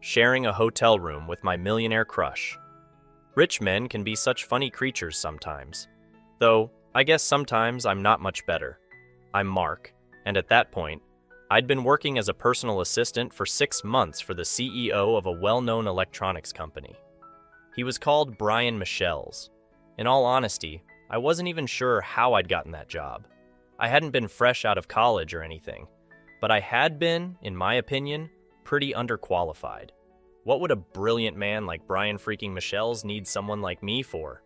sharing a hotel room with my millionaire crush. Rich men can be such funny creatures sometimes. Though, I guess sometimes I'm not much better. I'm Mark, and at that point, I'd been working as a personal assistant for 6 months for the CEO of a well-known electronics company. He was called Brian Michels. In all honesty, I wasn't even sure how I'd gotten that job. I hadn't been fresh out of college or anything, but I had been, in my opinion, pretty underqualified. What would a brilliant man like Brian freaking Michels need someone like me for?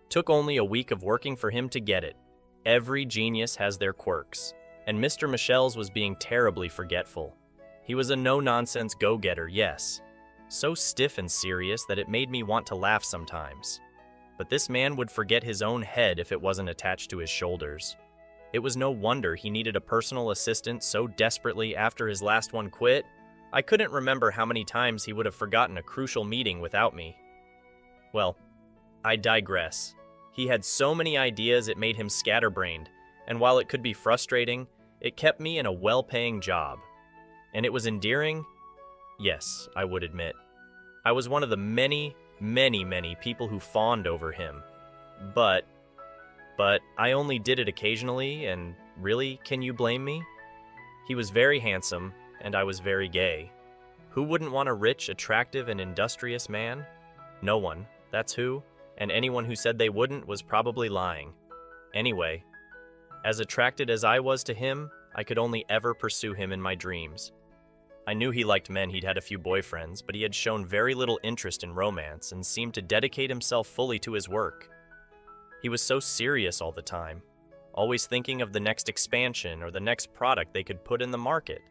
Took only a week of working for him to get it. Every genius has their quirks, and Mr. Michels was being terribly forgetful. He was a no-nonsense go-getter, yes. So stiff and serious that it made me want to laugh sometimes. But this man would forget his own head if it wasn't attached to his shoulders. It was no wonder he needed a personal assistant so desperately after his last one quit. I couldn't remember how many times he would have forgotten a crucial meeting without me. Well, I digress. He had so many ideas it made him scatterbrained, and while it could be frustrating, it kept me in a well-paying job. And it was endearing? Yes, I would admit. I was one of the many people who fawned over him. But I only did it occasionally, and really, can you blame me? He was very handsome, and I was very gay. Who wouldn't want a rich, attractive, and industrious man? No one, that's who, and anyone who said they wouldn't was probably lying. Anyway, as attracted as I was to him, I could only ever pursue him in my dreams. I knew he liked men, he'd had a few boyfriends, but he had shown very little interest in romance and seemed to dedicate himself fully to his work. He was so serious all the time, always thinking of the next expansion or the next product they could put in the market.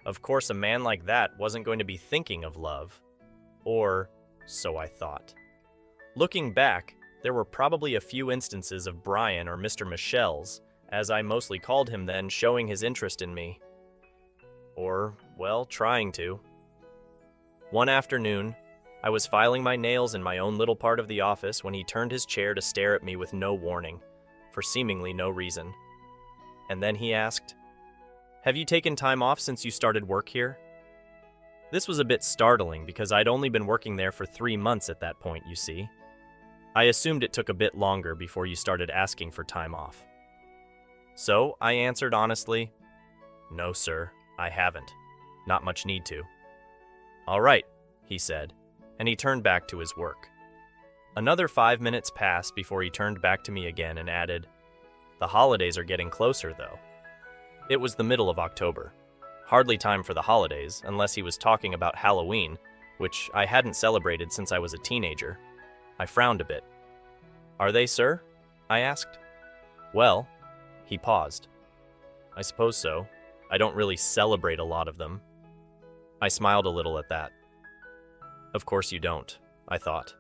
Of course, a man like that wasn't going to be thinking of love. Or so I thought. Looking back, there were probably a few instances of Brian or Mr. Michels, as I mostly called him then, showing his interest in me. Or, well, trying to. One afternoon, I was filing my nails in my own little part of the office when he turned his chair to stare at me with no warning, for seemingly no reason. And then he asked, "Have you taken time off since you started work here?" This was a bit startling because I'd only been working there for 3 months at that point, you see. I assumed it took a bit longer before you started asking for time off. So I answered honestly, "No, sir, I haven't. Not much need to." "All right," he said, and he turned back to his work. Another 5 minutes passed before he turned back to me again and added, "The holidays are getting closer, though." It was the middle of October. Hardly time for the holidays, unless he was talking about Halloween, which I hadn't celebrated since I was a teenager. I frowned a bit. "Are they, sir?" I asked. "Well," he paused. "I suppose so. I don't really celebrate a lot of them." I smiled a little at that. Of course you don't, I thought.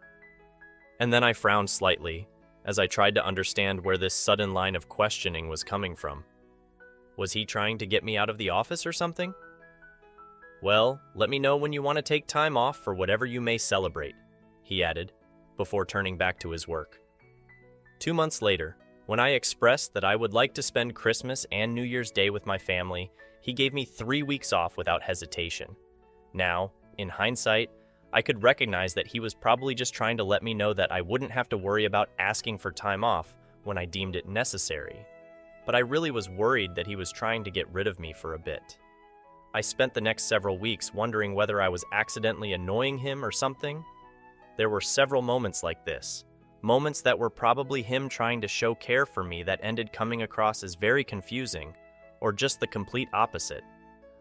And then I frowned slightly, as I tried to understand where this sudden line of questioning was coming from. Was he trying to get me out of the office or something? "Well, let me know when you want to take time off for whatever you may celebrate," he added, before turning back to his work. 2 months later, when I expressed that I would like to spend Christmas and New Year's Day with my family, he gave me 3 weeks off without hesitation. Now, in hindsight, I could recognize that he was probably just trying to let me know that I wouldn't have to worry about asking for time off when I deemed it necessary. But I really was worried that he was trying to get rid of me for a bit. I spent the next several weeks wondering whether I was accidentally annoying him or something. There were several moments like this, moments that were probably him trying to show care for me that ended coming across as very confusing, or just the complete opposite.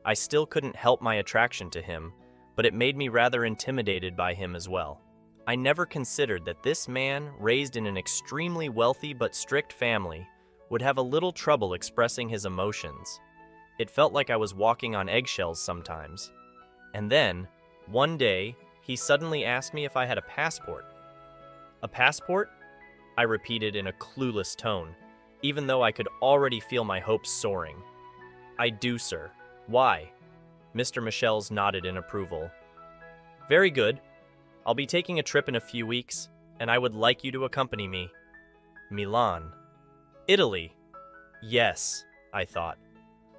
I still couldn't help my attraction to him, but it made me rather intimidated by him as well. I never considered that this man, raised in an extremely wealthy but strict family, would have a little trouble expressing his emotions. It felt like I was walking on eggshells sometimes. And then, one day, he suddenly asked me if I had a passport. "A passport?" I repeated in a clueless tone, even though I could already feel my hopes soaring. "I do, sir. Why?" Mr. Michels nodded in approval. "Very good. I'll be taking a trip in a few weeks, and I would like you to accompany me." Milan. Italy. Yes, I thought.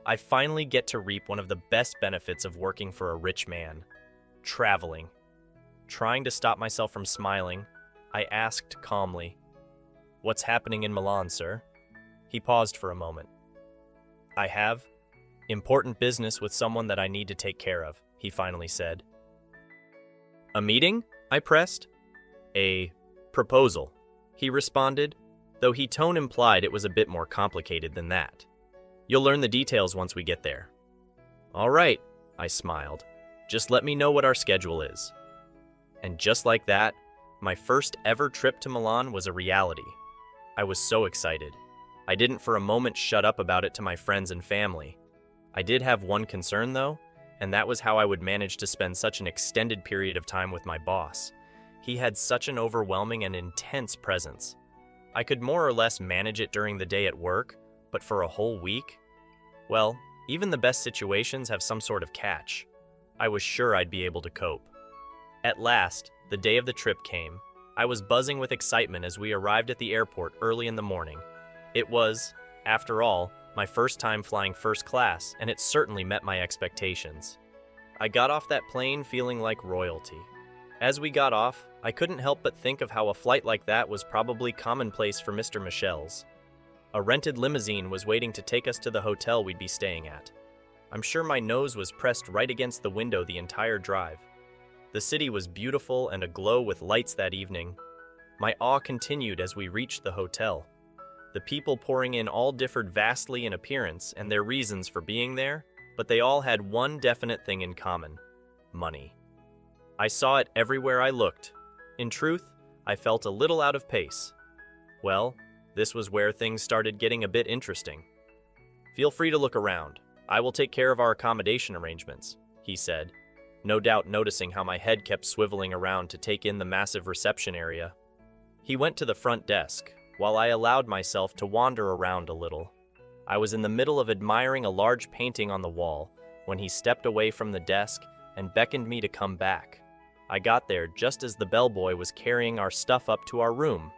I finally get to reap one of the best benefits of working for a rich man. Traveling. Trying to stop myself from smiling, I asked calmly, "What's happening in Milan, sir?" He paused for a moment. "I have important business with someone that I need to take care of," he finally said. "A meeting?" I pressed. "A proposal," he responded, though his tone implied it was a bit more complicated than that. "You'll learn the details once we get there." "All right," I smiled. "Just let me know what our schedule is." And just like that, my first ever trip to Milan was a reality. I was so excited. I didn't for a moment shut up about it to my friends and family. I did have one concern though, and that was how I would manage to spend such an extended period of time with my boss. He had such an overwhelming and intense presence. I could more or less manage it during the day at work, but for a whole week? Well, even the best situations have some sort of catch. I was sure I'd be able to cope. At last, the day of the trip came. I was buzzing with excitement as we arrived at the airport early in the morning. It was, after all, my first time flying first class, and it certainly met my expectations. I got off that plane feeling like royalty. As we got off, I couldn't help but think of how a flight like that was probably commonplace for Mr. Michel's. A rented limousine was waiting to take us to the hotel we'd be staying at. I'm sure my nose was pressed right against the window the entire drive. The city was beautiful and aglow with lights that evening. My awe continued as we reached the hotel. The people pouring in all differed vastly in appearance and their reasons for being there, but they all had one definite thing in common: money. I saw it everywhere I looked. In truth, I felt a little out of pace. Well, this was where things started getting a bit interesting. "Feel free to look around. I will take care of our accommodation arrangements," he said, no doubt noticing how my head kept swiveling around to take in the massive reception area. He went to the front desk, while I allowed myself to wander around a little. I was in the middle of admiring a large painting on the wall when he stepped away from the desk and beckoned me to come back. I got there just as the bellboy was carrying our stuff up to our room.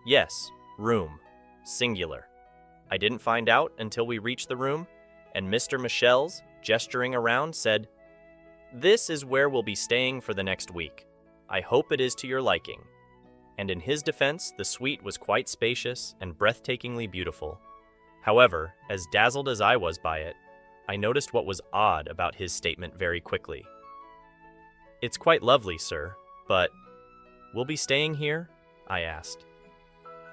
Yes, room. Singular. I didn't find out until we reached the room, and Mr. Michel's, gesturing around, said, "This is where we'll be staying for the next week. I hope it is to your liking." And in his defense, the suite was quite spacious and breathtakingly beautiful. However, as dazzled as I was by it, I noticed what was odd about his statement very quickly. "It's quite lovely, sir, but we'll be staying here?" I asked.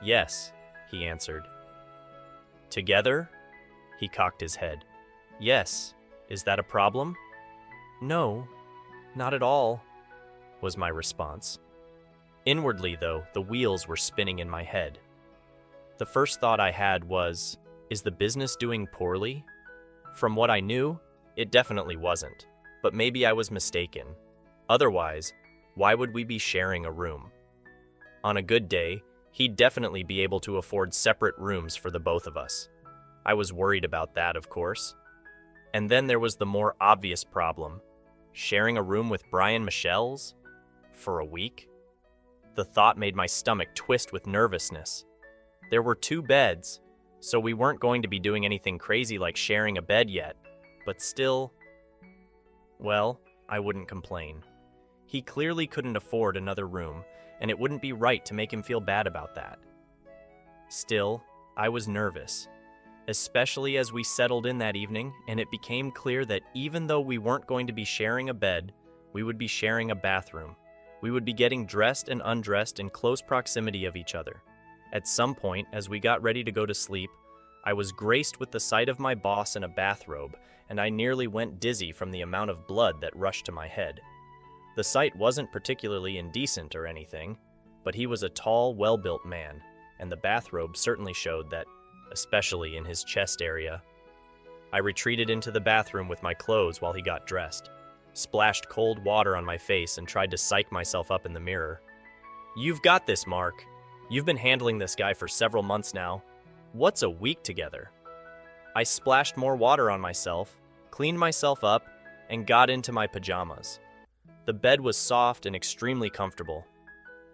"Yes," he answered. "Together?" He cocked his head. "Yes. Is that a problem?" "No, not at all," was my response. Inwardly, though, the wheels were spinning in my head. The first thought I had was, is the business doing poorly? From what I knew, it definitely wasn't, but maybe I was mistaken. Otherwise, why would we be sharing a room? On a good day, he'd definitely be able to afford separate rooms for the both of us. I was worried about that, of course. And then there was the more obvious problem: sharing a room with Brian Michel's? For a week? The thought made my stomach twist with nervousness. There were 2 beds, so we weren't going to be doing anything crazy like sharing a bed yet, but still... Well, I wouldn't complain. He clearly couldn't afford another room, and it wouldn't be right to make him feel bad about that. Still, I was nervous, especially as we settled in that evening and it became clear that even though we weren't going to be sharing a bed, we would be sharing a bathroom. We would be getting dressed and undressed in close proximity of each other. At some point, as we got ready to go to sleep, I was graced with the sight of my boss in a bathrobe, and I nearly went dizzy from the amount of blood that rushed to my head. The sight wasn't particularly indecent or anything, but he was a tall, well-built man, and the bathrobe certainly showed that, especially in his chest area. I retreated into the bathroom with my clothes while he got dressed, splashed cold water on my face, and tried to psych myself up in the mirror. "You've got this, Mark. You've been handling this guy for several months now. What's a week together?" I splashed more water on myself, cleaned myself up, and got into my pajamas. The bed was soft and extremely comfortable.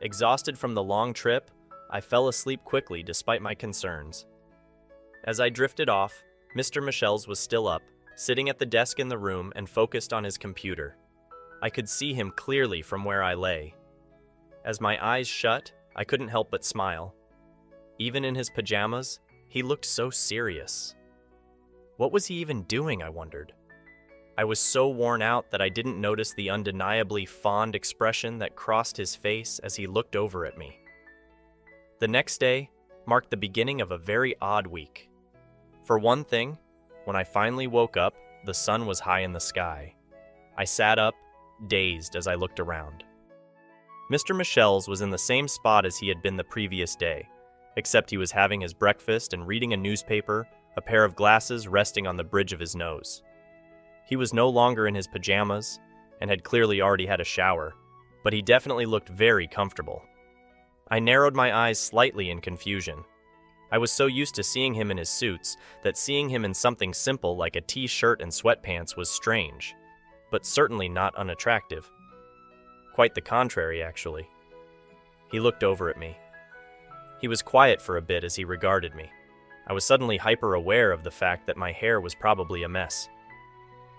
Exhausted from the long trip, I fell asleep quickly despite my concerns. As I drifted off, Mr. Michel's was still up, sitting at the desk in the room and focused on his computer. I could see him clearly from where I lay. As my eyes shut, I couldn't help but smile. Even in his pajamas, he looked so serious. What was he even doing, I wondered? I was so worn out that I didn't notice the undeniably fond expression that crossed his face as he looked over at me. The next day marked the beginning of a very odd week. For one thing, when I finally woke up, the sun was high in the sky. I sat up, dazed as I looked around. Mr. Michel's was in the same spot as he had been the previous day, except he was having his breakfast and reading a newspaper, a pair of glasses resting on the bridge of his nose. He was no longer in his pajamas and had clearly already had a shower, but he definitely looked very comfortable. I narrowed my eyes slightly in confusion. I was so used to seeing him in his suits that seeing him in something simple like a t-shirt and sweatpants was strange, but certainly not unattractive. Quite the contrary, actually. He looked over at me. He was quiet for a bit as he regarded me. I was suddenly hyper-aware of the fact that my hair was probably a mess.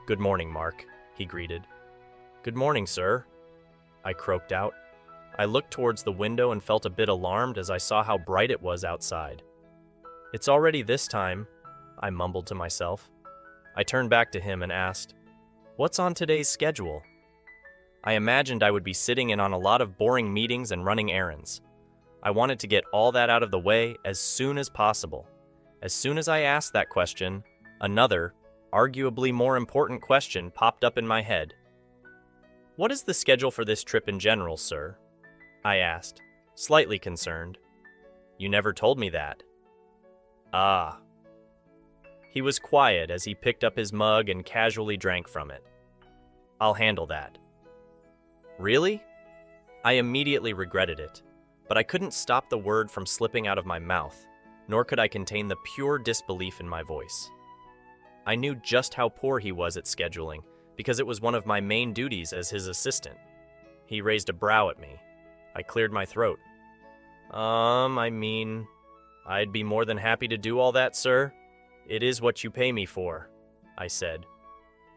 "Good morning, Mark," he greeted. "Good morning, sir," I croaked out. I looked towards the window and felt a bit alarmed as I saw how bright it was outside. "It's already this time," I mumbled to myself. I turned back to him and asked, "What's on today's schedule?" I imagined I would be sitting in on a lot of boring meetings and running errands. I wanted to get all that out of the way as soon as possible. As soon as I asked that question, another, arguably more important question popped up in my head. "What is the schedule for this trip in general, sir?" I asked, slightly concerned. "You never told me that." "Ah." He was quiet as he picked up his mug and casually drank from it. "I'll handle that." Really? I immediately regretted it, but I couldn't stop the word from slipping out of my mouth, nor could I contain the pure disbelief in my voice. I knew just how poor he was at scheduling, because it was one of my main duties as his assistant. He raised a brow at me. I cleared my throat. I'd be more than happy to do all that, sir. It is what you pay me for," I said.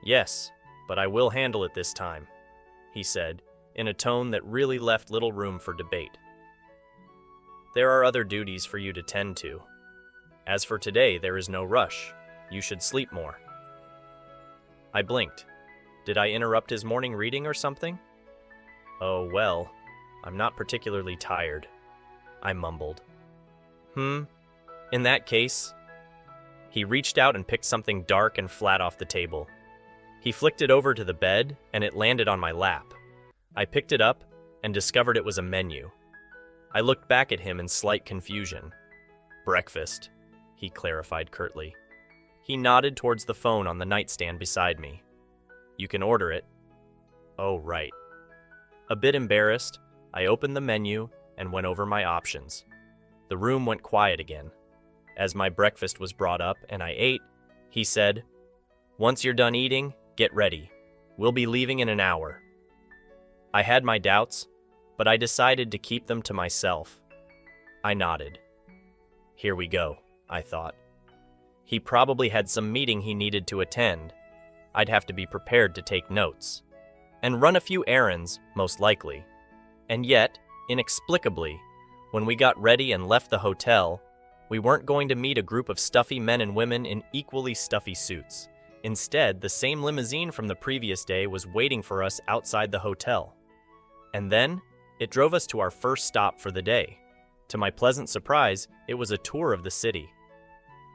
"Yes, but I will handle it this time," he said, in a tone that really left little room for debate. "There are other duties for you to tend to. As for today, there is no rush. You should sleep more." I blinked. Did I interrupt his morning reading or something? "Oh, well, I'm not particularly tired," I mumbled. In that case..." He reached out and picked something dark and flat off the table. He flicked it over to the bed, and it landed on my lap. I picked it up and discovered it was a menu. I looked back at him in slight confusion. "Breakfast," he clarified curtly. He nodded towards the phone on the nightstand beside me. "You can order it." "Oh, right." A bit embarrassed, I opened the menu and went over my options. The room went quiet again. As my breakfast was brought up and I ate, he said, "Once you're done eating, get ready. We'll be leaving in an hour." I had my doubts, but I decided to keep them to myself. I nodded. Here we go, I thought. He probably had some meeting he needed to attend. I'd have to be prepared to take notes. And run a few errands, most likely. And yet, inexplicably, when we got ready and left the hotel, we weren't going to meet a group of stuffy men and women in equally stuffy suits. Instead, the same limousine from the previous day was waiting for us outside the hotel. And then, it drove us to our first stop for the day. To my pleasant surprise, it was a tour of the city.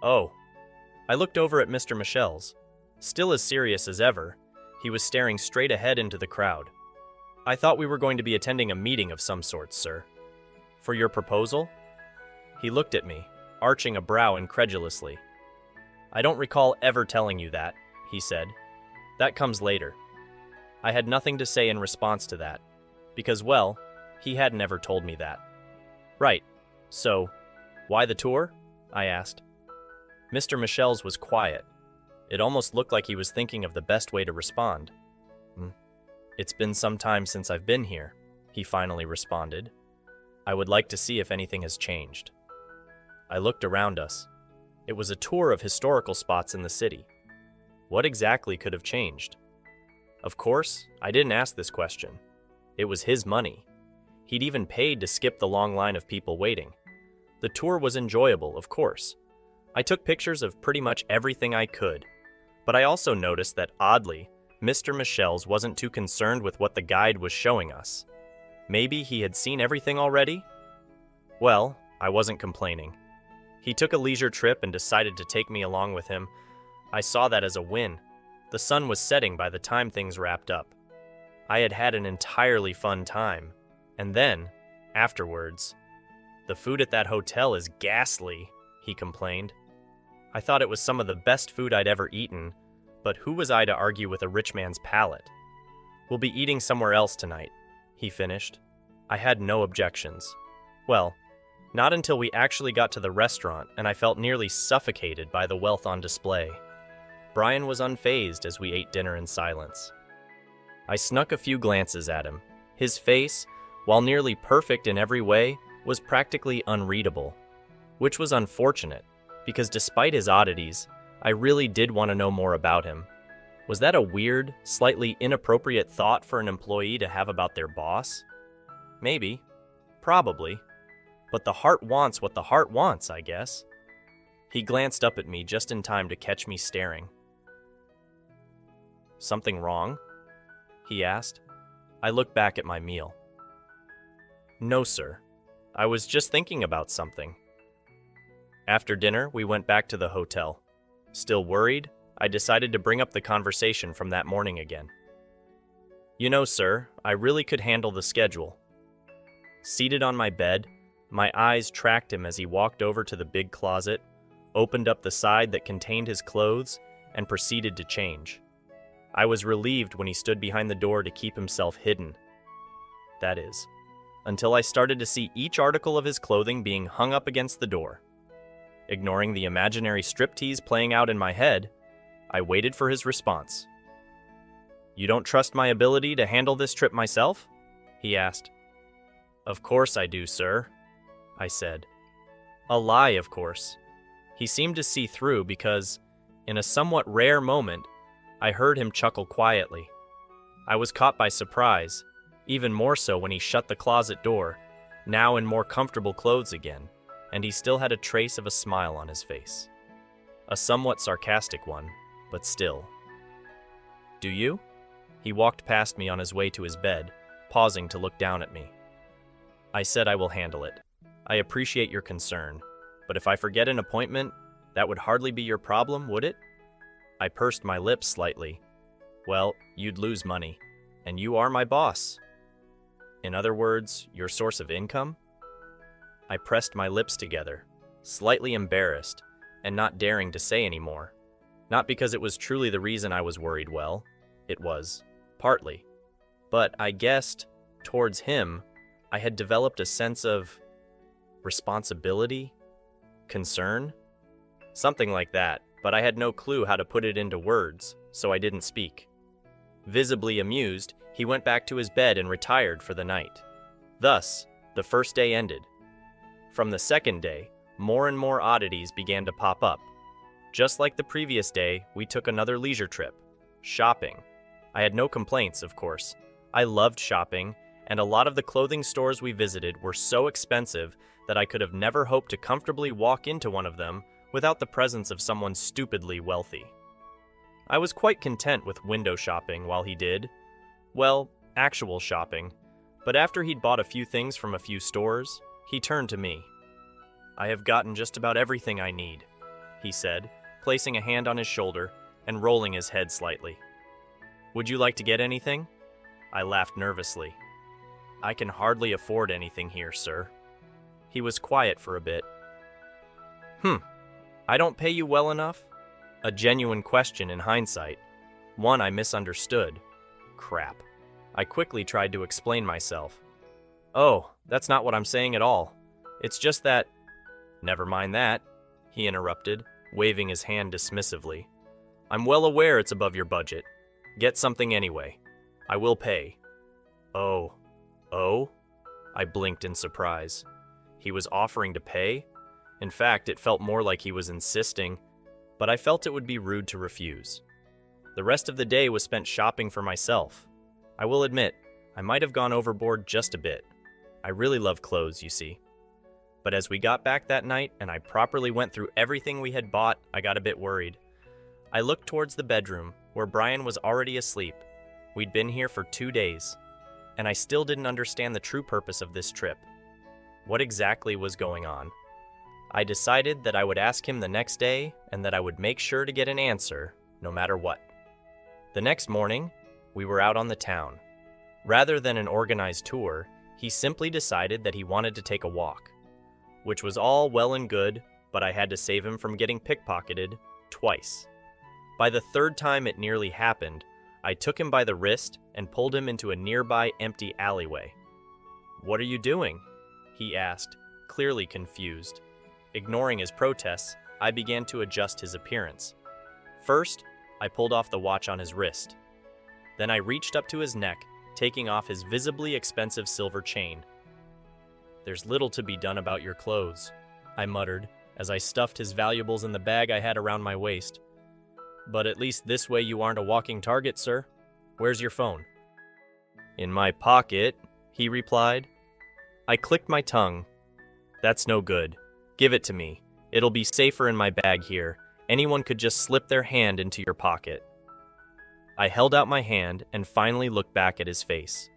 Oh. I looked over at Mr. Michel's. Still as serious as ever, he was staring straight ahead into the crowd. "I thought we were going to be attending a meeting of some sort, sir." "For your proposal?" He looked at me, arching a brow incredulously. "I don't recall ever telling you that," he said. "That comes later." I had nothing to say in response to that, because, well, he had never told me that. "Right. So, why the tour?" I asked. Mr. Michel's was quiet. It almost looked like he was thinking of the best way to respond. "It's been some time since I've been here," he finally responded. "I would like to see if anything has changed." I looked around us. It was a tour of historical spots in the city. What exactly could have changed? Of course, I didn't ask this question. It was his money. He'd even paid to skip the long line of people waiting. The tour was enjoyable, of course. I took pictures of pretty much everything I could, but I also noticed that, oddly, Mr. Michel's wasn't too concerned with what the guide was showing us. Maybe he had seen everything already? Well, I wasn't complaining. He took a leisure trip and decided to take me along with him. I saw that as a win. The sun was setting by the time things wrapped up. I had had an entirely fun time. And then, afterwards, "The food at that hotel is ghastly," he complained. I thought it was some of the best food I'd ever eaten, but who was I to argue with a rich man's palate? "We'll be eating somewhere else tonight," he finished. I had no objections. Well, not until we actually got to the restaurant and I felt nearly suffocated by the wealth on display. Brian was unfazed as we ate dinner in silence. I snuck a few glances at him. His face, while nearly perfect in every way, was practically unreadable, which was unfortunate, because despite his oddities, I really did want to know more about him. Was that a weird, slightly inappropriate thought for an employee to have about their boss? Maybe. Probably. But the heart wants what the heart wants, I guess. He glanced up at me just in time to catch me staring. "Something wrong?" he asked. I looked back at my meal. "No, sir. I was just thinking about something." After dinner, we went back to the hotel. Still worried, I decided to bring up the conversation from that morning again. "You know, sir, I really could handle the schedule." Seated on my bed, my eyes tracked him as he walked over to the big closet, opened up the side that contained his clothes, and proceeded to change. I was relieved when he stood behind the door to keep himself hidden. That is, until I started to see each article of his clothing being hung up against the door. Ignoring the imaginary striptease playing out in my head, I waited for his response. "You don't trust my ability to handle this trip myself?" he asked. "Of course I do, sir," I said. A lie, of course. He seemed to see through because, in a somewhat rare moment, I heard him chuckle quietly. I was caught by surprise, even more so when he shut the closet door, now in more comfortable clothes again, and he still had a trace of a smile on his face. A somewhat sarcastic one, but still. "Do you?" He walked past me on his way to his bed, pausing to look down at me. I said I will handle it. I appreciate your concern, but if I forget an appointment, that would hardly be your problem, would it? I pursed my lips slightly. Well, you'd lose money, and you are my boss. In other words, your source of income? I pressed my lips together, slightly embarrassed, and not daring to say any more. Not because it was truly the reason I was worried. Well, it was, partly. But I guessed, towards him, I had developed a sense of responsibility? Concern? Something like that, but I had no clue how to put it into words, so I didn't speak. Visibly amused, he went back to his bed and retired for the night. Thus, the first day ended. From the second day, more and more oddities began to pop up. Just like the previous day, we took another leisure trip. Shopping. I had no complaints, of course. I loved shopping, and a lot of the clothing stores we visited were so expensive that I could have never hoped to comfortably walk into one of them without the presence of someone stupidly wealthy. I was quite content with window shopping while he did. Well, actual shopping. But after he'd bought a few things from a few stores, he turned to me. I have gotten just about everything I need, he said, placing a hand on his shoulder and rolling his head slightly. Would you like to get anything? I laughed nervously. I can hardly afford anything here, sir. He was quiet for a bit. I don't pay you well enough? A genuine question in hindsight. One I misunderstood. Crap. I quickly tried to explain myself. Oh, that's not what I'm saying at all. It's just that... Never mind that, he interrupted, waving his hand dismissively. I'm well aware it's above your budget. Get something anyway. I will pay. Oh? I blinked in surprise. He was offering to pay? In fact, it felt more like he was insisting, but I felt it would be rude to refuse. The rest of the day was spent shopping for myself. I will admit, I might have gone overboard just a bit. I really love clothes, you see. But as we got back that night and I properly went through everything we had bought, I got a bit worried. I looked towards the bedroom, where Brian was already asleep. We'd been here for 2 days, and I still didn't understand the true purpose of this trip. What exactly was going on? I decided that I would ask him the next day and that I would make sure to get an answer, no matter what. The next morning, we were out on the town. Rather than an organized tour, he simply decided that he wanted to take a walk, which was all well and good, but I had to save him from getting pickpocketed twice. By the third time it nearly happened, I took him by the wrist and pulled him into a nearby empty alleyway. "What are you doing?" he asked, clearly confused. Ignoring his protests, I began to adjust his appearance. First, I pulled off the watch on his wrist. Then I reached up to his neck, taking off his visibly expensive silver chain. "There's little to be done about your clothes," I muttered as I stuffed his valuables in the bag I had around my waist. "But at least this way you aren't a walking target, sir. Where's your phone?" "In my pocket," he replied. I clicked my tongue. "That's no good. Give it to me. It'll be safer in my bag here. Anyone could just slip their hand into your pocket." I held out my hand and finally looked back at his face.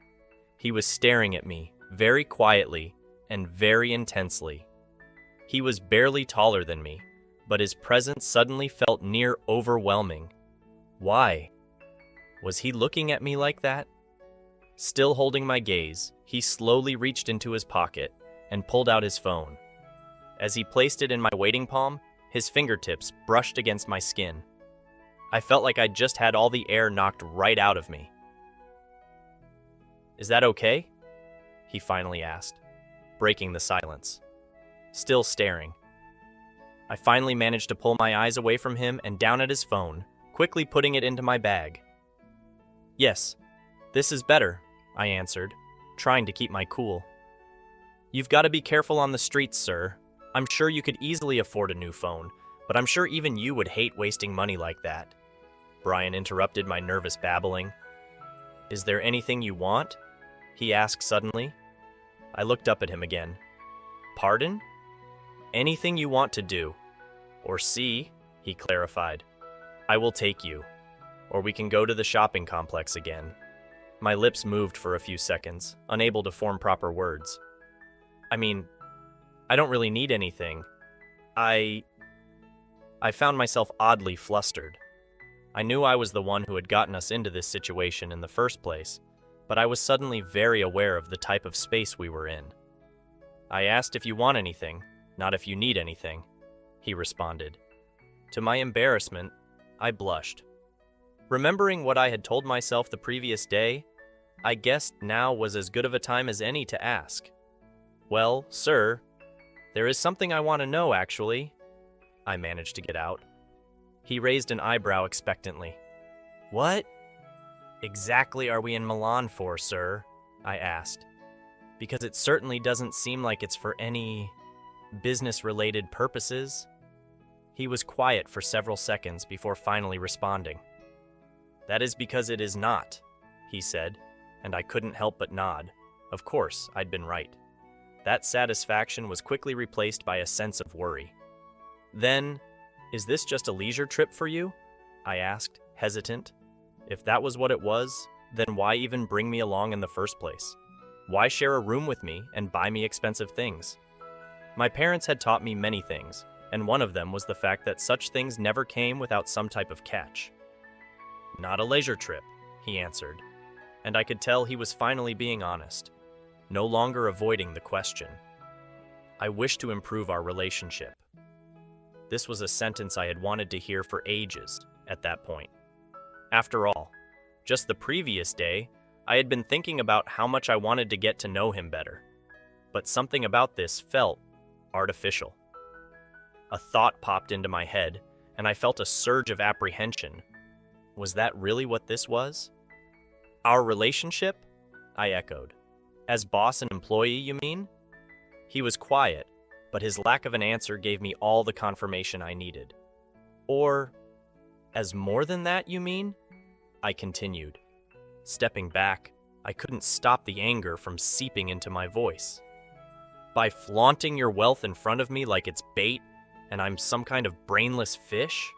He was staring at me, very quietly and very intensely. He was barely taller than me, but his presence suddenly felt near overwhelming. Why? Was he looking at me like that? Still holding my gaze, he slowly reached into his pocket and pulled out his phone. As he placed it in my waiting palm, his fingertips brushed against my skin. I felt like I'd just had all the air knocked right out of me. "Is that okay?" he finally asked, breaking the silence. Still staring. I finally managed to pull my eyes away from him and down at his phone, quickly putting it into my bag. "Yes, this is better," I answered, trying to keep my cool. "You've got to be careful on the streets, sir. I'm sure you could easily afford a new phone, but I'm sure even you would hate wasting money like that." Brian interrupted my nervous babbling. "Is there anything you want?" he asked suddenly. I looked up at him again. "Pardon?" "Anything you want to do. Or see," he clarified. "I will take you. Or we can go to the shopping complex again." My lips moved for a few seconds, unable to form proper words. "I mean, I don't really need anything. I found myself oddly flustered. I knew I was the one who had gotten us into this situation in the first place, but I was suddenly very aware of the type of space we were in. "I asked if you want anything, not if you need anything," he responded. To my embarrassment, I blushed. Remembering what I had told myself the previous day, I guessed now was as good of a time as any to ask. "Well, sir, there is something I want to know, actually," I managed to get out. He raised an eyebrow expectantly. "What exactly are we in Milan for, sir?" I asked. "Because it certainly doesn't seem like it's for any business-related purposes." He was quiet for several seconds before finally responding. "That is because it is not," he said, and I couldn't help but nod. Of course, I'd been right. That satisfaction was quickly replaced by a sense of worry. "Then, is this just a leisure trip for you?" I asked, hesitant. If that was what it was, then why even bring me along in the first place? Why share a room with me and buy me expensive things? My parents had taught me many things, and one of them was the fact that such things never came without some type of catch. "Not a leisure trip," he answered, and I could tell he was finally being honest, no longer avoiding the question. "I wish to improve our relationship." This was a sentence I had wanted to hear for ages at that point. After all, just the previous day, I had been thinking about how much I wanted to get to know him better. But something about this felt artificial. A thought popped into my head, and I felt a surge of apprehension. Was that really what this was? "Our relationship?" I echoed. "As boss and employee, you mean?" He was quiet, but his lack of an answer gave me all the confirmation I needed. "Or, as more than that, you mean?" I continued. Stepping back, I couldn't stop the anger from seeping into my voice. By flaunting your wealth in front of me like it's bait, and I'm some kind of brainless fish?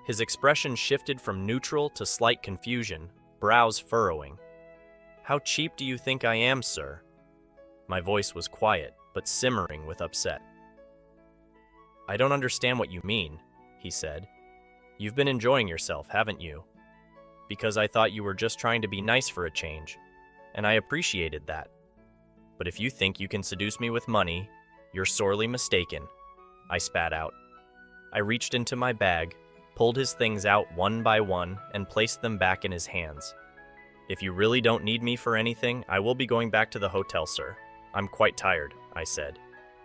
His expression shifted from neutral to slight confusion, brows furrowing. How cheap do you think I am, sir? My voice was quiet, but simmering with upset. I don't understand what you mean, he said. You've been enjoying yourself, haven't you? Because I thought you were just trying to be nice for a change, and I appreciated that. But if you think you can seduce me with money, you're sorely mistaken, I spat out. I reached into my bag, pulled his things out one by one, and placed them back in his hands. If you really don't need me for anything, I will be going back to the hotel, sir. I'm quite tired, I said.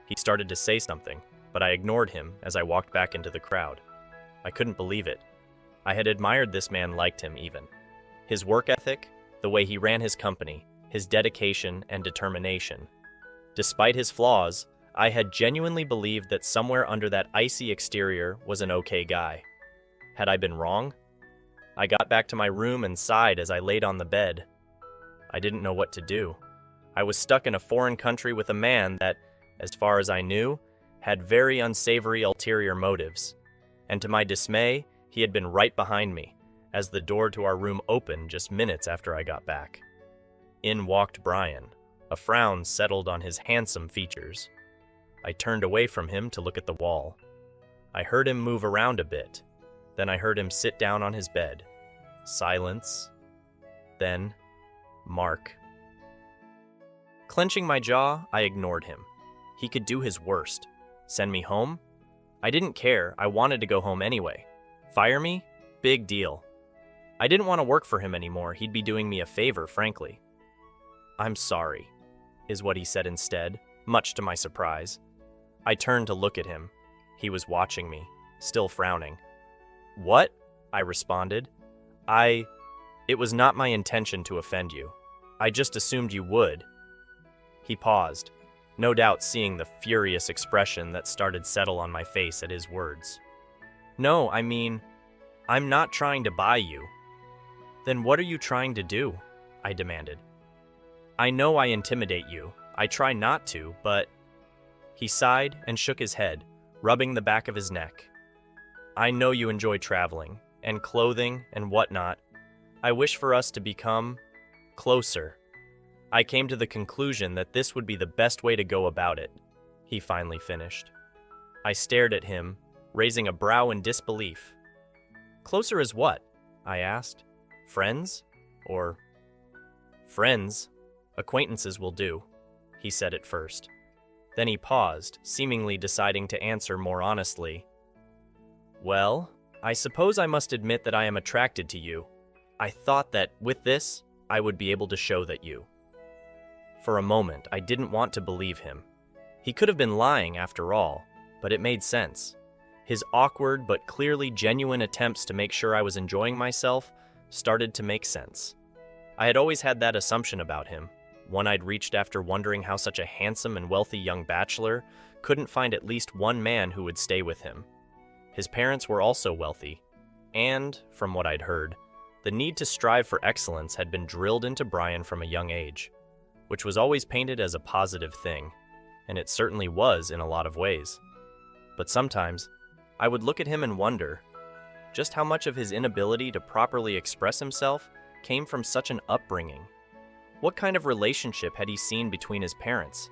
He started to say something, but I ignored him as I walked back into the crowd. I couldn't believe it. I had admired this man, liked him even. His work ethic, the way he ran his company, his dedication and determination. Despite his flaws, I had genuinely believed that somewhere under that icy exterior was an okay guy. Had I been wrong? I got back to my room and sighed as I laid on the bed. I didn't know what to do. I was stuck in a foreign country with a man that, as far as I knew, had very unsavory ulterior motives. And to my dismay, he had been right behind me, as the door to our room opened just minutes after I got back. In walked Brian. A frown settled on his handsome features. I turned away from him to look at the wall. I heard him move around a bit. Then I heard him sit down on his bed. Silence. Then, Mark. Clenching my jaw, I ignored him. He could do his worst. Send me home? I didn't care. I wanted to go home anyway. Fire me? Big deal. I didn't want to work for him anymore. He'd be doing me a favor, frankly. I'm sorry, is what he said instead, much to my surprise. I turned to look at him. He was watching me, still frowning. What? I responded. It was not my intention to offend you. I just assumed you would. He paused, no doubt seeing the furious expression that started settle on my face at his words. No, I mean, I'm not trying to buy you. Then what are you trying to do? I demanded. I know I intimidate you. I try not to, but... He sighed and shook his head, rubbing the back of his neck. I know you enjoy traveling, and clothing, and whatnot. I wish for us to become... closer. I came to the conclusion that this would be the best way to go about it, he finally finished. I stared at him, raising a brow in disbelief. Closer as what? I asked. Friends? Or... Friends. Acquaintances will do, he said at first. Then he paused, seemingly deciding to answer more honestly. Well, I suppose I must admit that I am attracted to you. I thought that, with this, I would be able to show that you. For a moment, I didn't want to believe him. He could have been lying after all, but it made sense. His awkward but clearly genuine attempts to make sure I was enjoying myself started to make sense. I had always had that assumption about him, one I'd reached after wondering how such a handsome and wealthy young bachelor couldn't find at least one man who would stay with him. His parents were also wealthy, and, from what I'd heard, the need to strive for excellence had been drilled into Brian from a young age, which was always painted as a positive thing, and it certainly was in a lot of ways. But sometimes, I would look at him and wonder just how much of his inability to properly express himself came from such an upbringing. What kind of relationship had he seen between his parents?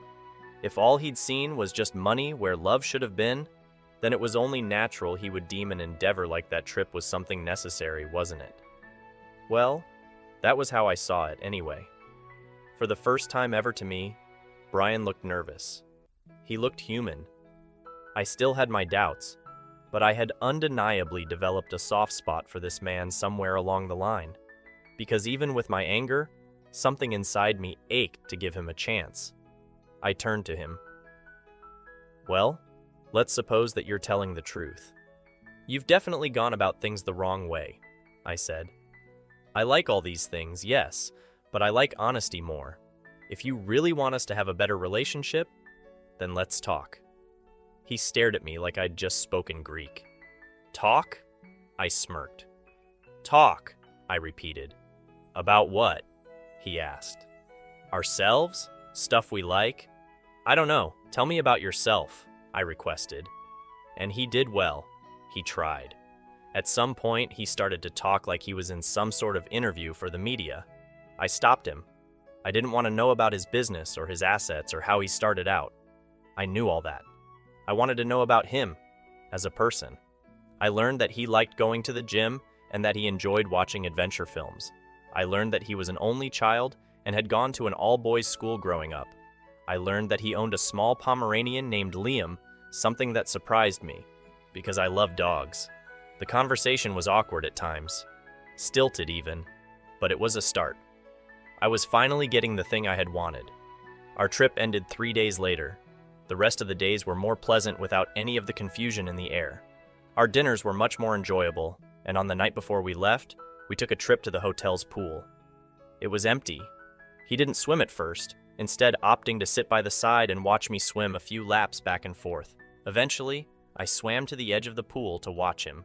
If all he'd seen was just money where love should have been, then it was only natural he would deem an endeavor like that trip was something necessary, wasn't it? Well, that was how I saw it anyway. For the first time ever to me, Brian looked nervous. He looked human. I still had my doubts, but I had undeniably developed a soft spot for this man somewhere along the line, because even with my anger, something inside me ached to give him a chance. I turned to him. Well, let's suppose that you're telling the truth. You've definitely gone about things the wrong way, I said. I like all these things, yes, but I like honesty more. If you really want us to have a better relationship, then let's talk. He stared at me like I'd just spoken Greek. Talk? I smirked. Talk. I repeated. About what? He asked. Ourselves? Stuff we like? I don't know. Tell me about yourself, I requested. And he did well. He tried. At some point, he started to talk like he was in some sort of interview for the media. I stopped him. I didn't want to know about his business or his assets or how he started out. I knew all that. I wanted to know about him as a person. I learned that he liked going to the gym and that he enjoyed watching adventure films. I learned that he was an only child and had gone to an all-boys school growing up. I learned that he owned a small Pomeranian named Liam, something that surprised me, because I love dogs. The conversation was awkward at times, stilted even, but it was a start. I was finally getting the thing I had wanted. Our trip ended 3 days later. The rest of the days were more pleasant without any of the confusion in the air. Our dinners were much more enjoyable, and on the night before we left, we took a trip to the hotel's pool. It was empty. He didn't swim at first, instead opting to sit by the side and watch me swim a few laps back and forth. Eventually, I swam to the edge of the pool to watch him.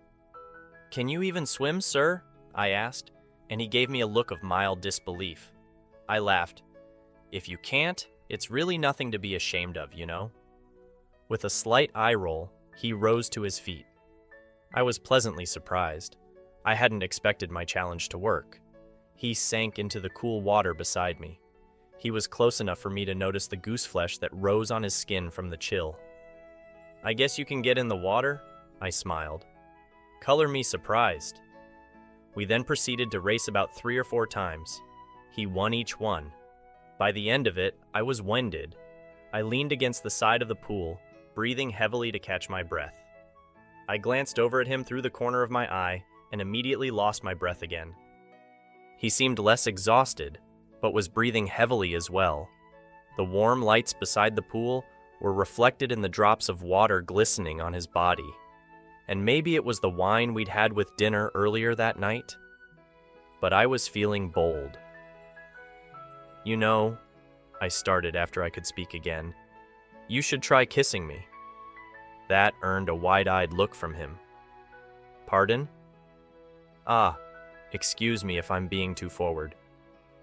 "Can you even swim, sir?" I asked, and he gave me a look of mild disbelief. I laughed. "If you can't, it's really nothing to be ashamed of, you know?" With a slight eye roll, he rose to his feet. I was pleasantly surprised. I hadn't expected my challenge to work. He sank into the cool water beside me. He was close enough for me to notice the goose flesh that rose on his skin from the chill. "I guess you can get in the water?" I smiled. Color me surprised. We then proceeded to race about 3 or 4 times. He won each one. By the end of it, I was winded. I leaned against the side of the pool, breathing heavily to catch my breath. I glanced over at him through the corner of my eye and immediately lost my breath again. He seemed less exhausted, but was breathing heavily as well. The warm lights beside the pool were reflected in the drops of water glistening on his body. And maybe it was the wine we'd had with dinner earlier that night. But I was feeling bold. "You know," I started after I could speak again, "you should try kissing me." That earned a wide-eyed look from him. "Pardon?" "Ah, excuse me if I'm being too forward.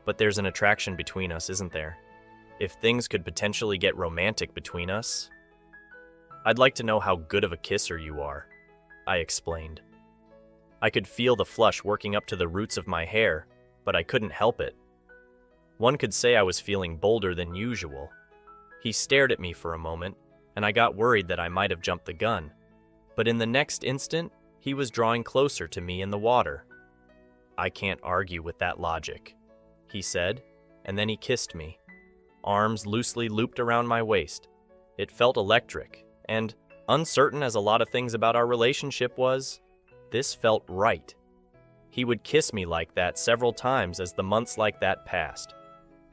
But there's an attraction between us, isn't there? If things could potentially get romantic between us, I'd like to know how good of a kisser you are," I explained. I could feel the flush working up to the roots of my hair, but I couldn't help it. One could say I was feeling bolder than usual. He stared at me for a moment, and I got worried that I might have jumped the gun. But in the next instant, he was drawing closer to me in the water. "I can't argue with that logic," he said, and then he kissed me. Arms loosely looped around my waist. It felt electric, and, uncertain as a lot of things about our relationship was, this felt right. He would kiss me like that several times as the months like that passed,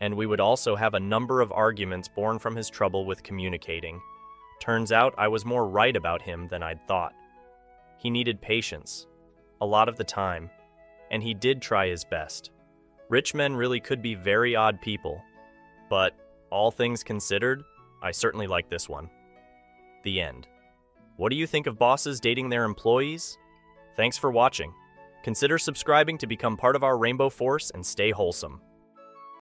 and we would also have a number of arguments born from his trouble with communicating. Turns out I was more right about him than I'd thought. He needed patience, a lot of the time, and he did try his best. Rich men really could be very odd people, but all things considered, I certainly like this one. The end. What do you think of bosses dating their employees? Thanks for watching. Consider subscribing to become part of our Rainbow Force and stay wholesome.